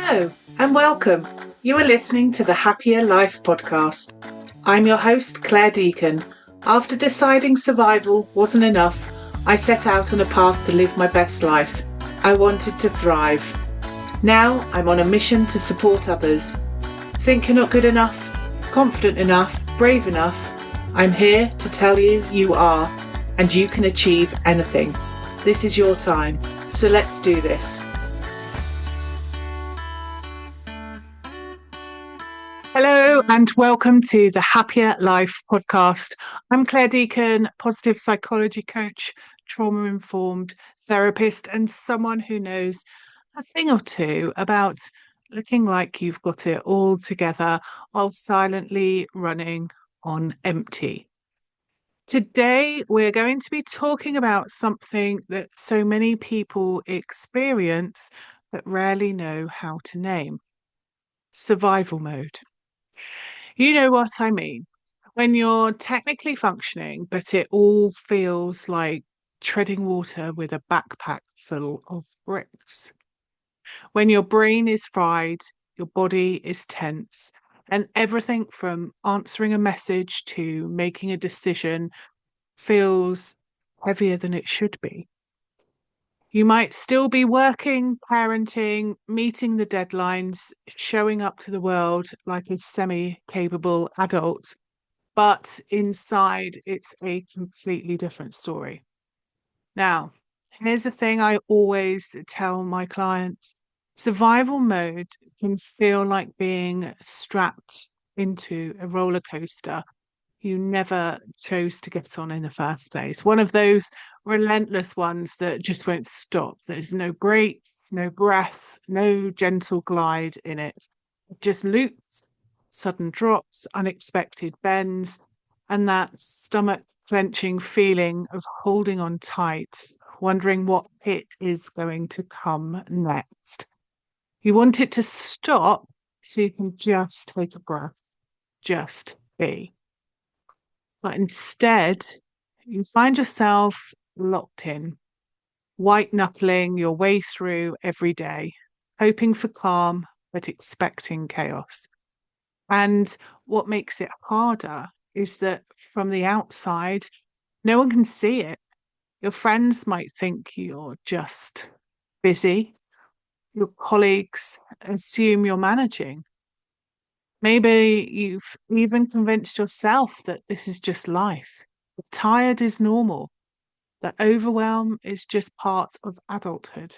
Hello and welcome. You are listening to the Happier Life podcast. I'm your host, Clare Deacon. After deciding survival wasn't enough, I set out on a path to live my best life. I wanted to thrive. Now I'm on a mission to support others. Think you're not good enough, confident enough, brave enough? I'm here to tell you you are, and you can achieve anything. This is your time, so let's do this. Hello and welcome to the Happier Life podcast. I'm Clare Deacon, positive psychology coach, trauma-informed therapist, and someone who knows a thing or two about looking like you've got it all together while silently running on empty. Today, we're going to be talking about something that so many people experience but rarely know how to name: survival mode. You know what I mean. When you're technically functioning, but it all feels like treading water with a backpack full of bricks. When your brain is fried, your body is tense, and everything from answering a message to making a decision feels heavier than it should be. You might still be working, parenting, meeting the deadlines, showing up to the world like a semi-capable adult, but inside it's a completely different story. Now, here's the thing I always tell my clients: survival mode can feel like being strapped into a roller coaster you never chose to get on in the first place. One of those relentless ones that just won't stop. There's no break, no breath, no gentle glide in it. It just loops, sudden drops, unexpected bends, and that stomach clenching feeling of holding on tight, wondering what hit is going to come next. You want it to stop so you can just take a breath, just be. But instead, you find yourself locked in, white knuckling your way through every day, hoping for calm, but expecting chaos. And what makes it harder is that from the outside, no one can see it. Your friends might think you're just busy. Your colleagues assume you're managing. Maybe you've even convinced yourself that this is just life. Tired is normal. That overwhelm is just part of adulthood.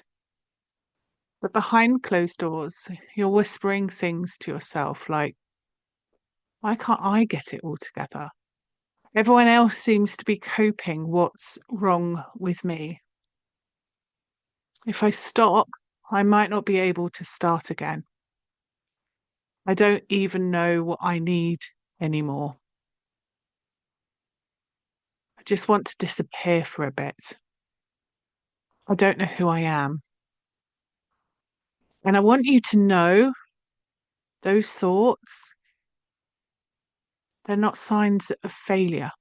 But behind closed doors, you're whispering things to yourself like, why can't I get it all together? Everyone else seems to be coping. What's wrong with me? If I stop, I might not be able to start again. I don't even know what I need anymore. I just want to disappear for a bit. I don't know who I am. And I want you to know those thoughts, they're not signs of failure.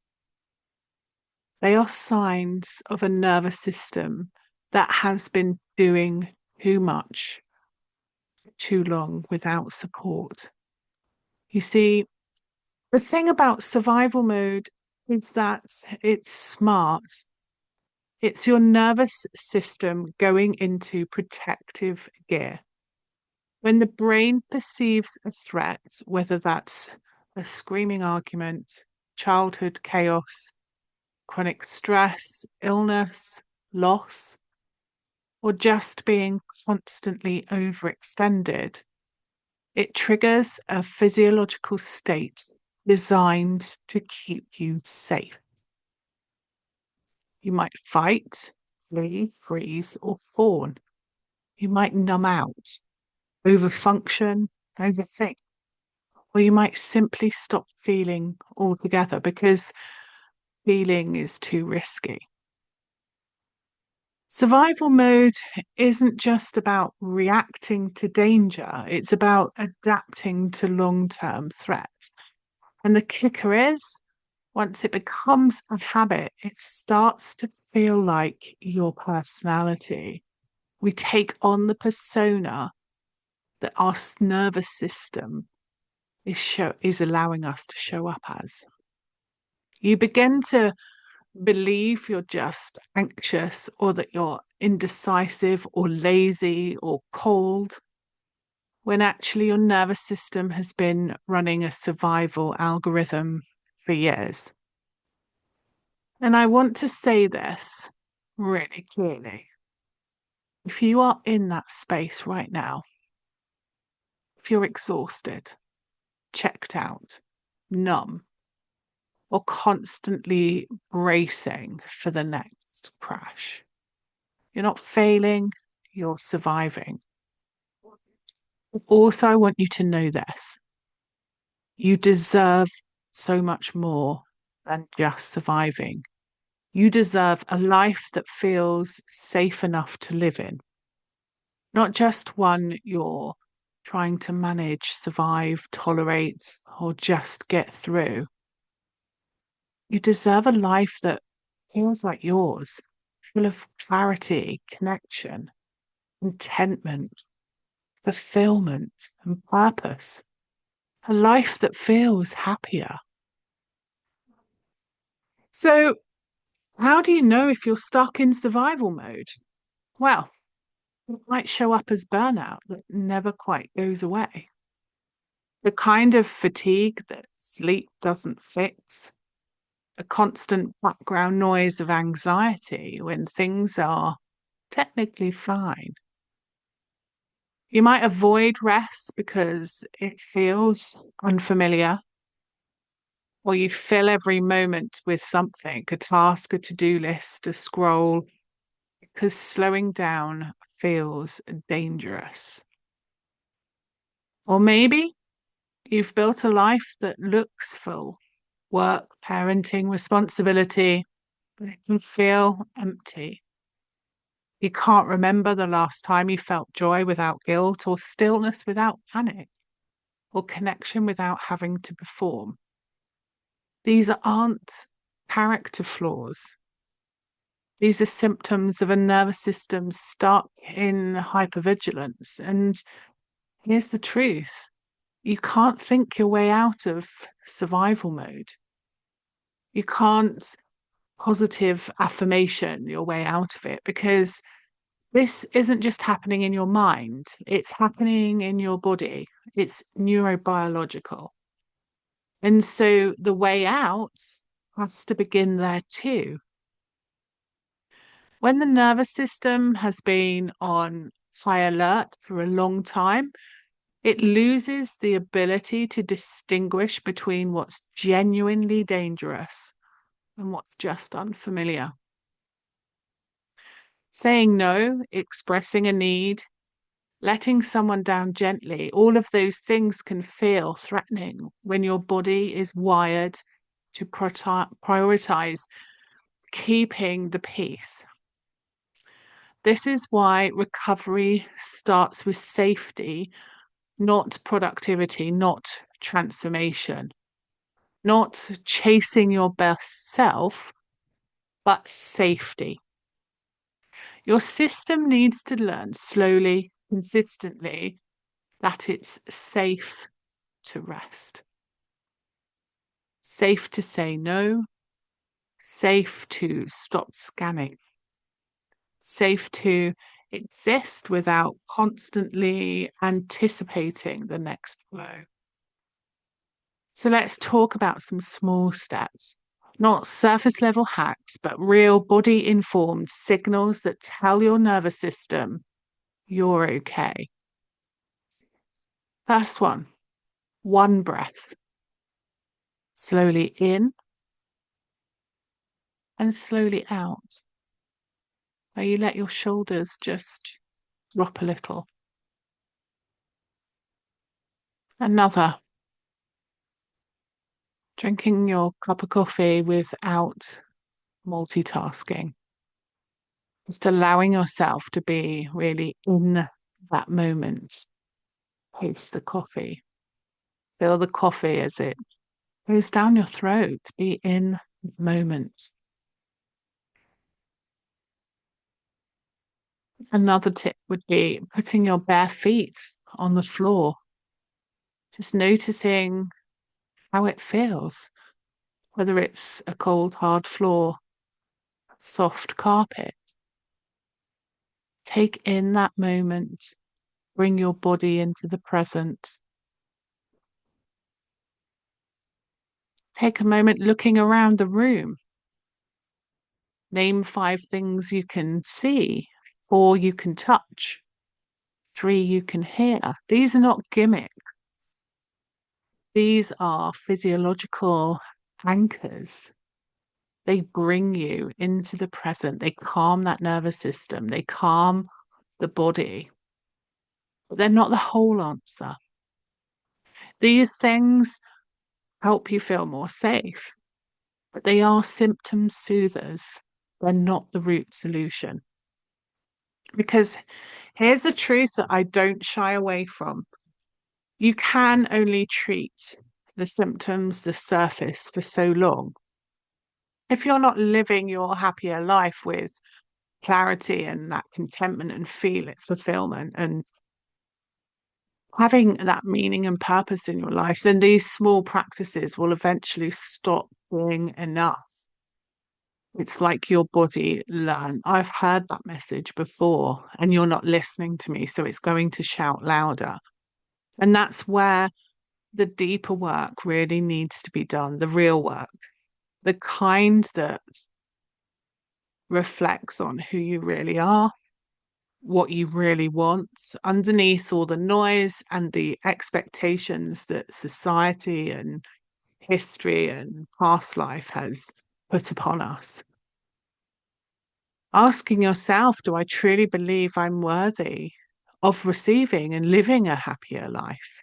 They are signs of a nervous system that has been doing too much for too long without support. You see, the thing about survival mode is that it's smart. It's your nervous system going into protective gear. When the brain perceives a threat, whether that's a screaming argument, childhood chaos, chronic stress, illness, loss, or just being constantly overextended, it triggers a physiological state designed to keep you safe. You might fight, flee, freeze, or fawn. You might numb out, overfunction, overthink, or you might simply stop feeling altogether because feeling is too risky. Survival mode isn't just about reacting to danger, it's about adapting to long-term threats. And the kicker is, once it becomes a habit, it starts to feel like your personality. We take on the persona that our nervous system is allowing us to show up as. You begin to believe you're just anxious or that you're indecisive or lazy or cold, when actually your nervous system has been running a survival algorithm for years. And I want to say this really clearly. If you are in that space right now, if you're exhausted, checked out, numb, or constantly bracing for the next crash, you're not failing, you're surviving. Also, I want you to know this. You deserve so much more than just surviving. You deserve a life that feels safe enough to live in, not just one you're trying to manage, survive, tolerate, or just get through. You deserve a life that feels like yours, full of clarity, connection, contentment, fulfillment, and purpose. A life that feels happier. So, how do you know if you're stuck in survival mode? Well, it might show up as burnout that never quite goes away. The kind of fatigue that sleep doesn't fix, a constant background noise of anxiety when things are technically fine. You might avoid rest because it feels unfamiliar, or you fill every moment with something, a task, a to-do list, a scroll, because slowing down feels dangerous. Or maybe you've built a life that looks full, work, parenting, responsibility, but it can feel empty. You can't remember the last time you felt joy without guilt, or stillness without panic, or connection without having to perform. These aren't character flaws. These are symptoms of a nervous system stuck in hypervigilance. And here's the truth. You can't think your way out of survival mode. You can't positive affirmation your way out of it, because this isn't just happening in your mind, it's happening in your body. It's neurobiological. And so the way out has to begin there too. When the nervous system has been on high alert for a long time, it loses the ability to distinguish between what's genuinely dangerous and what's just unfamiliar. Saying no, expressing a need, letting someone down gently, all of those things can feel threatening when your body is wired to prioritize keeping the peace. This is why recovery starts with safety, not productivity, not transformation, not chasing your best self, but safety. Your system needs to learn slowly, consistently, that it's safe to rest, safe to say no, safe to stop scanning, safe to exist without constantly anticipating the next blow. So let's talk about some small steps, not surface level hacks, but real body informed signals that tell your nervous system you're okay. First one breath, slowly in and slowly out, where you let your shoulders just drop a little. Another, drinking your cup of coffee without multitasking, just allowing yourself to be really in that moment. Taste the coffee, feel the coffee as it goes down your throat, be in the moment. Another tip would be putting your bare feet on the floor, just noticing how it feels, whether it's a cold, hard floor, soft carpet. Take in that moment, bring your body into the present. Take a moment looking around the room. Name 5 things you can see, 4 you can touch, 3 you can hear. These are not gimmicks. These are physiological anchors. They bring you into the present. They calm that nervous system. They calm the body. But they're not the whole answer. These things help you feel more safe, but they are symptom soothers. They're not the root solution. Because here's the truth that I don't shy away from. You can only treat the symptoms, the surface, for so long. If you're not living your happier life with clarity and that contentment and feel it fulfillment and having that meaning and purpose in your life, then these small practices will eventually stop being enough. It's like your body learn. I've heard that message before, and you're not listening to me, so it's going to shout louder. And that's where the deeper work really needs to be done, the real work, the kind that reflects on who you really are, what you really want, underneath all the noise and the expectations that society and history and past life has put upon us. Asking yourself, do I truly believe I'm worthy of receiving and living a happier life?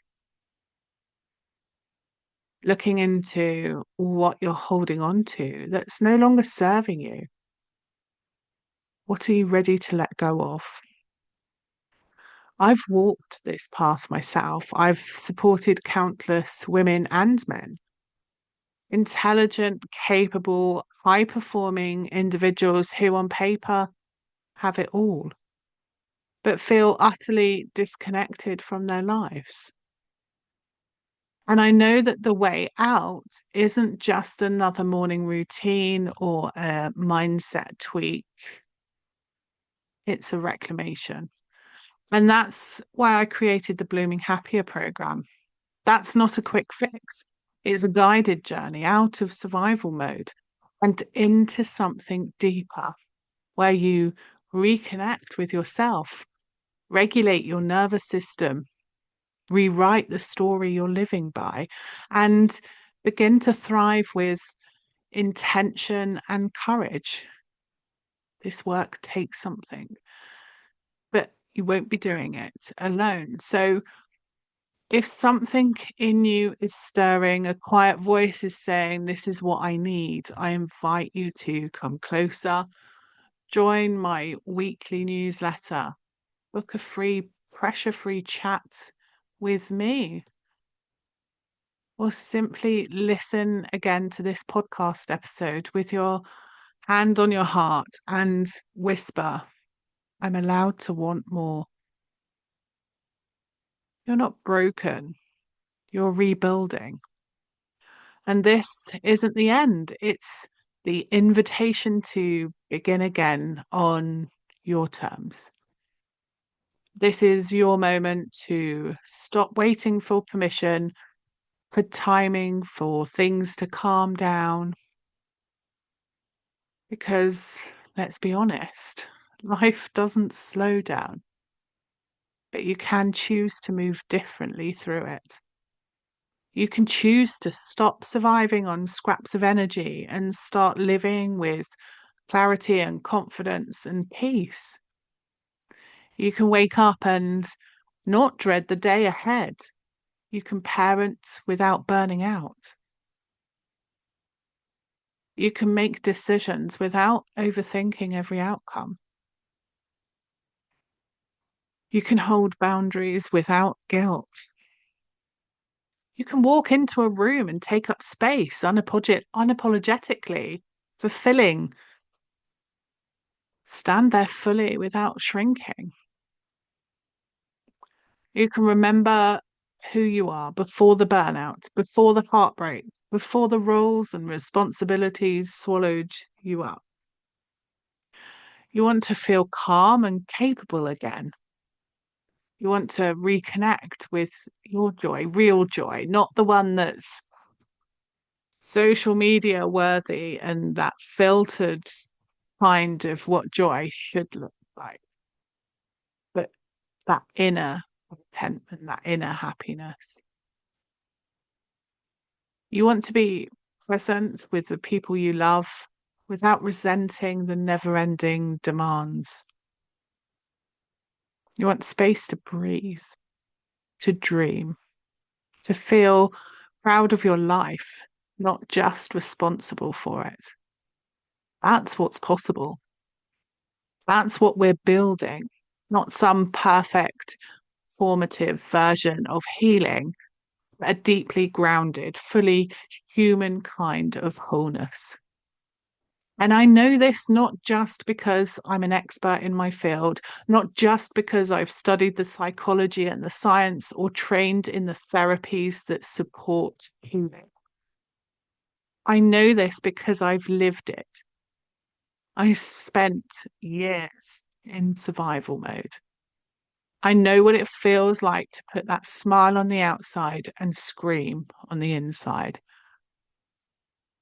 Looking into what you're holding on to that's no longer serving you. What are you ready to let go of? I've walked this path myself. I've supported countless women and men, intelligent, capable, high performing individuals who on paper have it all, but feel utterly disconnected from their lives. And I know that the way out isn't just another morning routine or a mindset tweak, it's a reclamation. And that's why I created the Blooming Happier program. That's not a quick fix, it's a guided journey out of survival mode and into something deeper where you reconnect with yourself, regulate your nervous system, rewrite the story you're living by, and begin to thrive with intention and courage. This work takes something, but you won't be doing it alone. So, if something in you is stirring, a quiet voice is saying, this is what I need, I invite you to come closer, join my weekly newsletter, book a free, pressure free chat with me, or simply listen again to this podcast episode with your hand on your heart and whisper, I'm allowed to want more. You're not broken, you're rebuilding. And this isn't the end, it's the invitation to begin again on your terms. This is your moment to stop waiting for permission, for timing, for things to calm down. Because let's be honest, life doesn't slow down, but you can choose to move differently through it. You can choose to stop surviving on scraps of energy and start living with clarity and confidence and peace. You can wake up and not dread the day ahead. You can parent without burning out. You can make decisions without overthinking every outcome. You can hold boundaries without guilt. You can walk into a room and take up space unapologetically, fulfilling, stand there fully without shrinking. You can remember who you are before the burnout, before the heartbreak, before the roles and responsibilities swallowed you up. You want to feel calm and capable again. You want to reconnect with your joy, real joy, not the one that's social media worthy and that filtered kind of what joy should look like, but that inner contentment, that inner happiness. You want to be present with the people you love without resenting the never ending demands. You want space to breathe, to dream, to feel proud of your life, not just responsible for it. That's what's possible. That's what we're building, not some perfect formative version of healing, but a deeply grounded, fully human kind of wholeness. And I know this not just because I'm an expert in my field, not just because I've studied the psychology and the science or trained in the therapies that support healing. I know this because I've lived it. I've spent years in survival mode. I know what it feels like to put that smile on the outside and scream on the inside.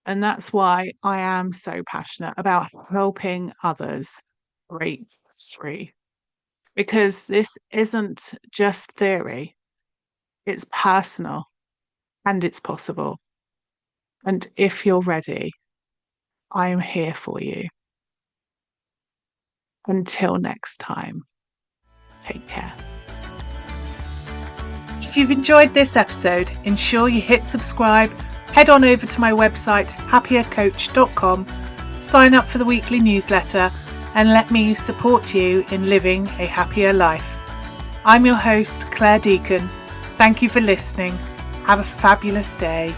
And that's why I am so passionate about helping others break free. Because this isn't just theory, it's personal and it's possible. And if you're ready, I am here for you. Until next time, take care. If you've enjoyed this episode, ensure you hit subscribe, head on over to my website, happyacoach.com, sign up for the weekly newsletter, and let me support you in living a happier life. I'm your host, Clare Deacon. Thank you for listening. Have a fabulous day.